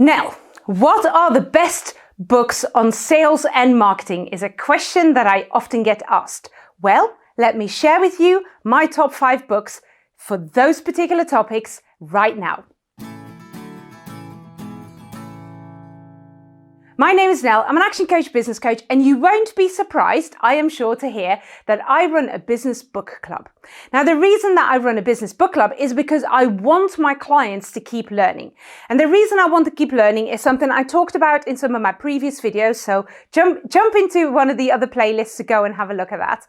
Now, what are the best books on sales and marketing is a question that I often get asked. Well, let me share with you my top 5 books for those particular topics right now. My name is Nell, I'm an action coach, business coach, and you won't be surprised, I am sure, to hear that I run a business book club. Now, the reason that I run a business book club is because I want my clients to keep learning. And the reason I want to keep learning is something I talked about in some of my previous videos, so jump into one of the other playlists to go and have a look at that.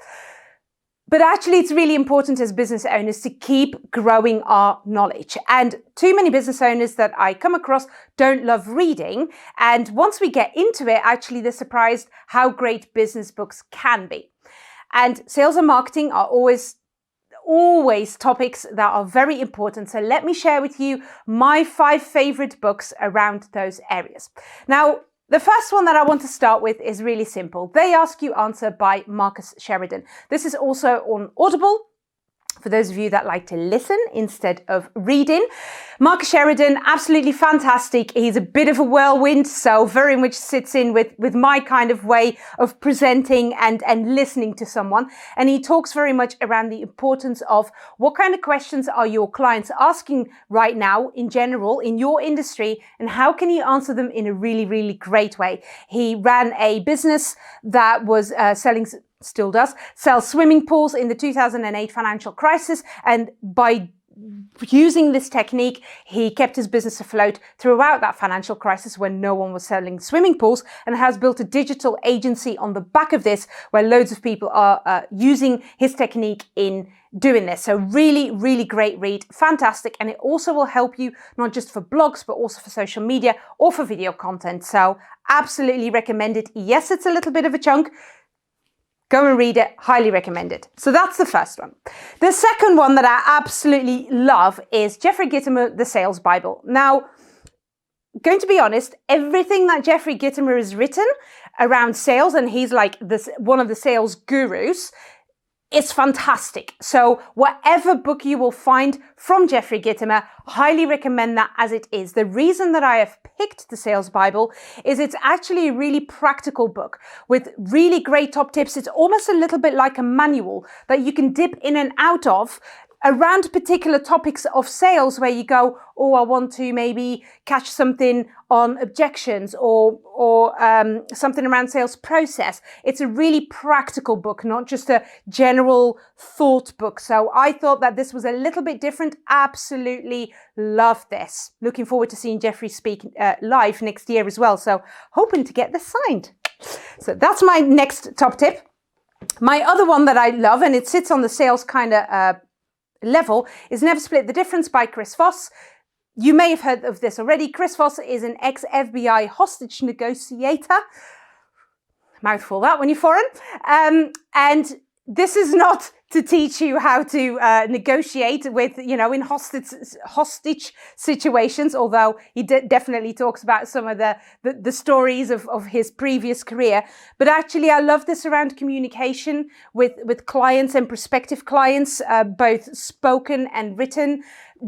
But actually, it's really important as business owners to keep growing our knowledge. And too many business owners that I come across don't love reading. And once we get into it, actually, they're surprised how great business books can be. And sales and marketing are always topics that are very important. So let me share with you my 5 favorite books around those areas. Now, the first one that I want to start with is really simple. They Ask You Answer by Marcus Sheridan. This is also on Audible, for those of you that like to listen instead of reading. Marcus Sheridan, absolutely fantastic. He's a bit of a whirlwind, so very much sits in with my kind of way of presenting and listening to someone. And he talks very much around the importance of what kind of questions are your clients asking right now in general in your industry, and how can you answer them in a really, really great way. He ran a business that was still does, sell swimming pools in the 2008 financial crisis. And by using this technique, he kept his business afloat throughout that financial crisis when no one was selling swimming pools, and has built a digital agency on the back of this where loads of people are using his technique in doing this. So really, really great read, fantastic. And it also will help you not just for blogs, but also for social media or for video content. So absolutely recommend it. Yes, it's a little bit of a chunk. Go and read it, highly recommend it. So that's the first one. The second one that I absolutely love is Jeffrey Gitomer, The Sales Bible. Now, going to be honest, everything that Jeffrey Gitomer has written around sales, and he's like one of the sales gurus, it's fantastic. So whatever book you will find from Jeffrey Gitomer, highly recommend that as it is. The reason that I have picked the Sales Bible is it's actually a really practical book with really great top tips. It's almost a little bit like a manual that you can dip in and out of around particular topics of sales where you go, oh, I want to maybe catch something on objections or something around sales process. It's a really practical book, not just a general thought book. So I thought that this was a little bit different. Absolutely love this. Looking forward to seeing Jeffrey speak live next year as well. So hoping to get this signed. So that's my next top tip. My other one that I love, and it sits on the sales kind of level, is Never Split the Difference by Chris Voss. You may have heard of this already. Chris Voss is an ex-FBI hostage negotiator. Mouthful that when you're foreign. And this is not to teach you how to negotiate with, in hostage situations, although he definitely talks about some of the stories of his previous career. But actually, I love this around communication with clients and prospective clients, both spoken and written.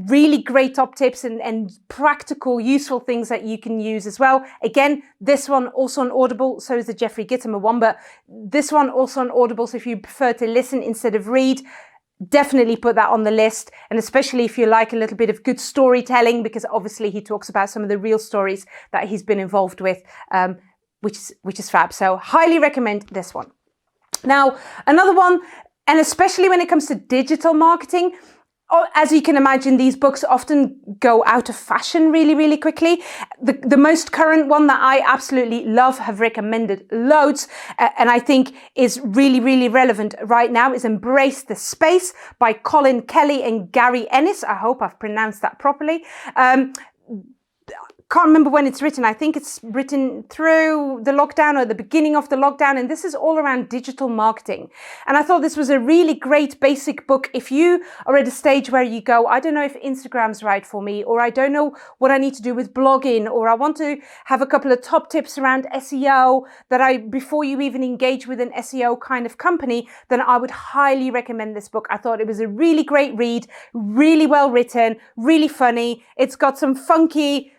Really great top tips and practical, useful things that you can use as well. Again, this one also on Audible, so is the Jeffrey Gitomer one, but this one also on Audible, so if you prefer to listen instead of read, definitely put that on the list. And especially if you like a little bit of good storytelling, because obviously he talks about some of the real stories that he's been involved with, which is fab. So highly recommend this one. Now, another one, and especially when it comes to digital marketing, as you can imagine, these books often go out of fashion really, really quickly. The most current one that I absolutely love, have recommended loads, and I think is really, really relevant right now, is Embrace the Space by Colin Kelly and Gary Ennis. I hope I've pronounced that properly. Can't remember when it's written. I think it's written through the lockdown or the beginning of the lockdown. And this is all around digital marketing. And I thought this was a really great basic book. If you are at a stage where you go, I don't know if Instagram's right for me, or I don't know what I need to do with blogging, or I want to have a couple of top tips around SEO before you even engage with an SEO kind of company, then I would highly recommend this book. I thought it was a really great read, really well written, really funny. It's got some funky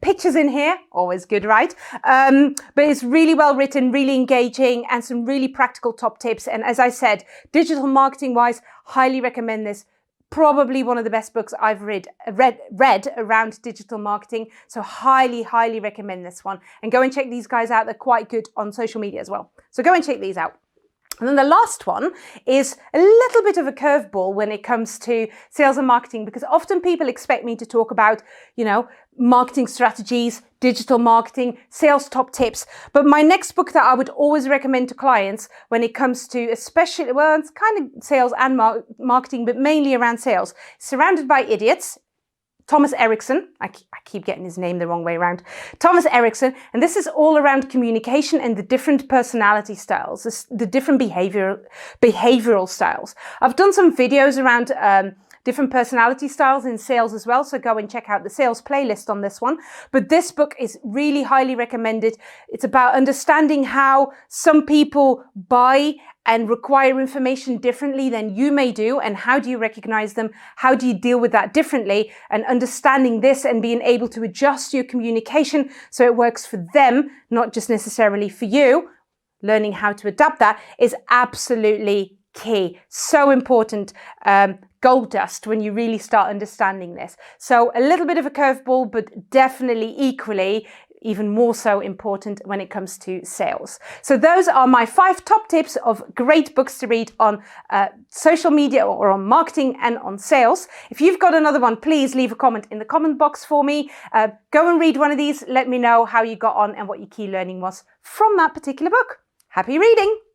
pictures in here, always good, right? But it's really well written, really engaging, and some really practical top tips. And as I said, digital marketing wise, highly recommend this. Probably one of the best books I've read around digital marketing. So highly recommend this one. And go and check these guys out. They're quite good on social media as well. So go and check these out. And then the last one is a little bit of a curveball when it comes to sales and marketing, because often people expect me to talk about, marketing strategies, digital marketing, sales top tips. But my next book that I would always recommend to clients when it comes to especially, well, it's kind of sales and marketing, but mainly around sales, Surrounded by Idiots. Thomas Erickson, I keep getting his name the wrong way around. Thomas Erickson, and this is all around communication and the different personality styles, the different behavioral styles. I've done some videos around different personality styles in sales as well, so go and check out the sales playlist on this one. But this book is really highly recommended. It's about understanding how some people buy and require information differently than you may do, and how do you recognize them? How do you deal with that differently? And understanding this and being able to adjust your communication so it works for them, not just necessarily for you. Learning how to adapt that is absolutely key. So important. Gold dust when you really start understanding this. So a little bit of a curveball, but definitely equally even more so important when it comes to sales. So those are my 5 top tips of great books to read on social media or on marketing and on sales. If you've got another one, please leave a comment in the comment box for me. Go and read one of these. Let me know how you got on and what your key learning was from that particular book. Happy reading!